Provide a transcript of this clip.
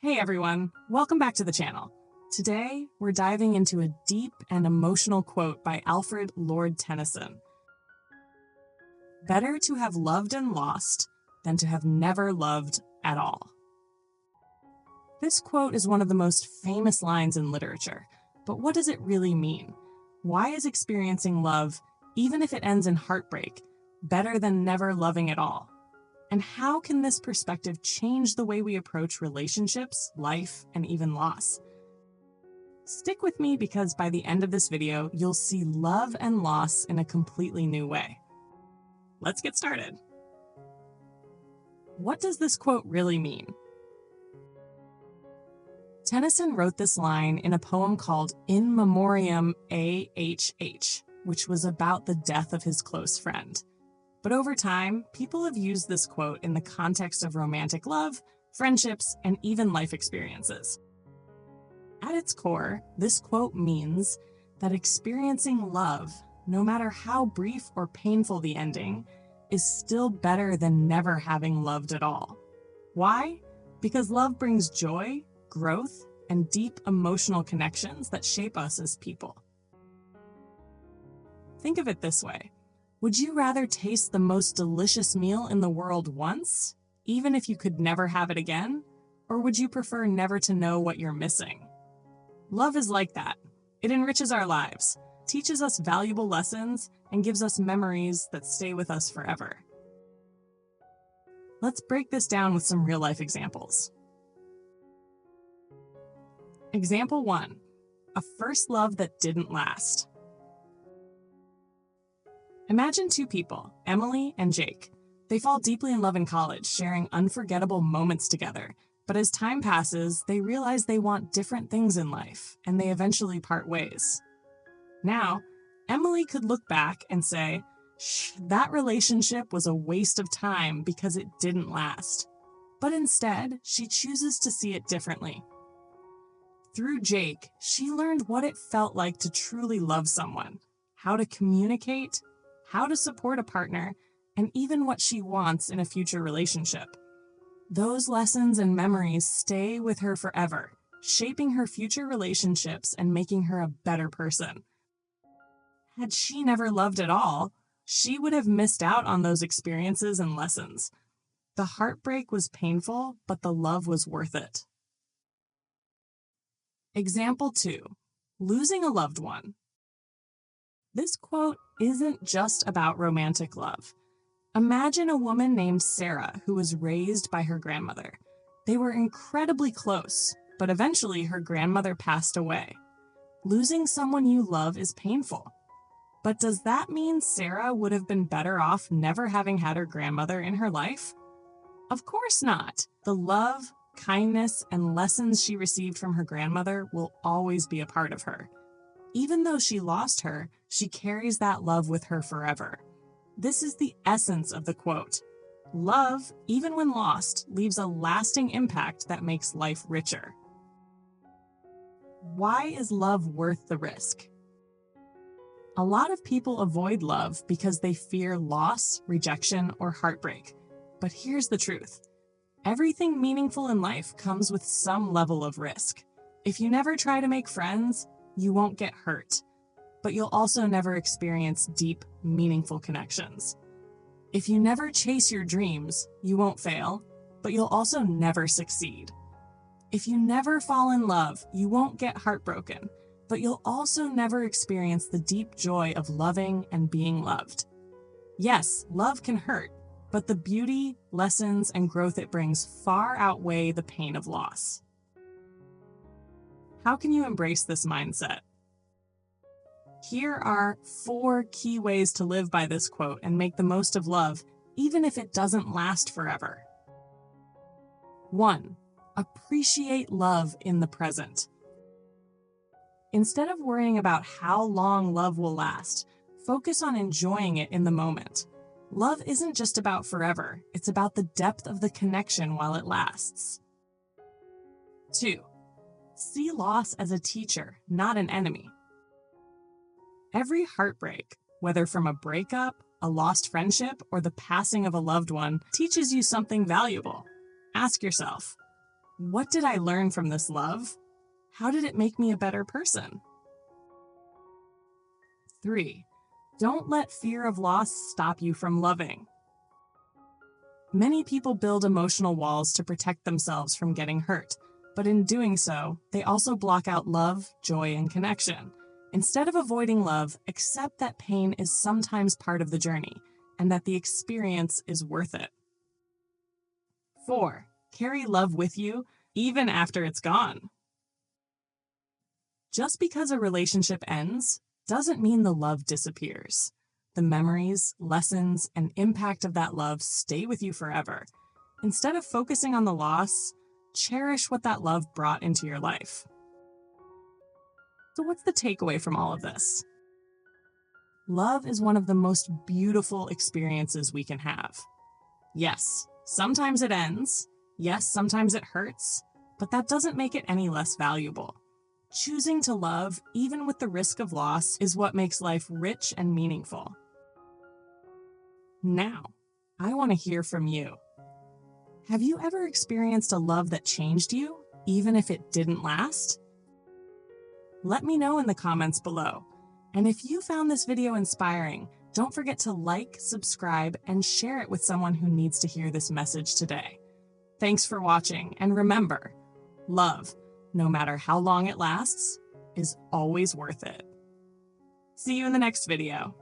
Hey everyone, welcome back to the channel. Today, we're diving into a deep and emotional quote by Alfred Lord Tennyson. Better to have loved and lost than to have never loved at all. This quote is one of the most famous lines in literature, but what does it really mean? Why is experiencing love, even if it ends in heartbreak, better than never loving at all? And how can this perspective change the way we approach relationships, life, and even loss? Stick with me because by the end of this video, you'll see love and loss in a completely new way. Let's get started. What does this quote really mean? Tennyson wrote this line in a poem called In Memoriam A.H.H., which was about the death of his close friend. But over time, people have used this quote in the context of romantic love, friendships, and even life experiences. At its core, this quote means that experiencing love, no matter how brief or painful the ending, is still better than never having loved at all. Why? Because love brings joy, growth, and deep emotional connections that shape us as people. Think of it this way. Would you rather taste the most delicious meal in the world once, even if you could never have it again? Or would you prefer never to know what you're missing? Love is like that. It enriches our lives, teaches us valuable lessons, and gives us memories that stay with us forever. Let's break this down with some real-life examples. Example 1. A first love that didn't last. Imagine two people, Emily and Jake. They fall deeply in love in college, sharing unforgettable moments together. But as time passes, they realize they want different things in life, and they eventually part ways. Now, Emily could look back and say, that relationship was a waste of time because it didn't last. But instead, she chooses to see it differently. Through Jake, she learned what it felt like to truly love someone, how to communicate, how to support a partner, and even what she wants in a future relationship. Those lessons and memories stay with her forever, shaping her future relationships and making her a better person. Had she never loved at all, she would have missed out on those experiences and lessons. The heartbreak was painful, but the love was worth it. Example 2. Losing a loved one. This quote isn't just about romantic love. Imagine a woman named Sarah who was raised by her grandmother. They were incredibly close, but eventually her grandmother passed away. Losing someone you love is painful. But does that mean Sarah would have been better off never having had her grandmother in her life? Of course not. The love, kindness, and lessons she received from her grandmother will always be a part of her. Even though she lost her, she carries that love with her forever. This is the essence of the quote. Love, even when lost, leaves a lasting impact that makes life richer. Why is love worth the risk? A lot of people avoid love because they fear loss, rejection, or heartbreak. But here's the truth. Everything meaningful in life comes with some level of risk. If you never try to make friends, you won't get hurt, but you'll also never experience deep, meaningful connections. If you never chase your dreams, you won't fail, but you'll also never succeed. If you never fall in love, you won't get heartbroken, but you'll also never experience the deep joy of loving and being loved. Yes, love can hurt, but the beauty, lessons, and growth it brings far outweigh the pain of loss. How can you embrace this mindset? Here are 4 key ways to live by this quote and make the most of love, even if it doesn't last forever. 1. Appreciate love in the present. Instead of worrying about how long love will last, focus on enjoying it in the moment. Love isn't just about forever, it's about the depth of the connection while it lasts. 2. See loss as a teacher, not an enemy. Every heartbreak, whether from a breakup, a lost friendship, or the passing of a loved one, teaches you something valuable. Ask yourself, What did I learn from this love? How did it make me a better person? 3. Don't let fear of loss stop you from loving. Many people build emotional walls to protect themselves from getting hurt, but in doing so, they also block out love, joy, and connection. Instead of avoiding love, accept that pain is sometimes part of the journey, and that the experience is worth it. 4. Carry love with you, even after it's gone. Just because a relationship ends doesn't mean the love disappears. The memories, lessons, and impact of that love stay with you forever. Instead of focusing on the loss, cherish what that love brought into your life. So what's the takeaway from all of this? Love is one of the most beautiful experiences we can have. Yes, sometimes it ends. Yes, sometimes it hurts, but that doesn't make it any less valuable. Choosing to love, even with the risk of loss, is what makes life rich and meaningful. Now, I want to hear from you. Have you ever experienced a love that changed you, even if it didn't last? Let me know in the comments below. And if you found this video inspiring, don't forget to like, subscribe, and share it with someone who needs to hear this message today. Thanks for watching, and remember, love, no matter how long it lasts, is always worth it. See you in the next video.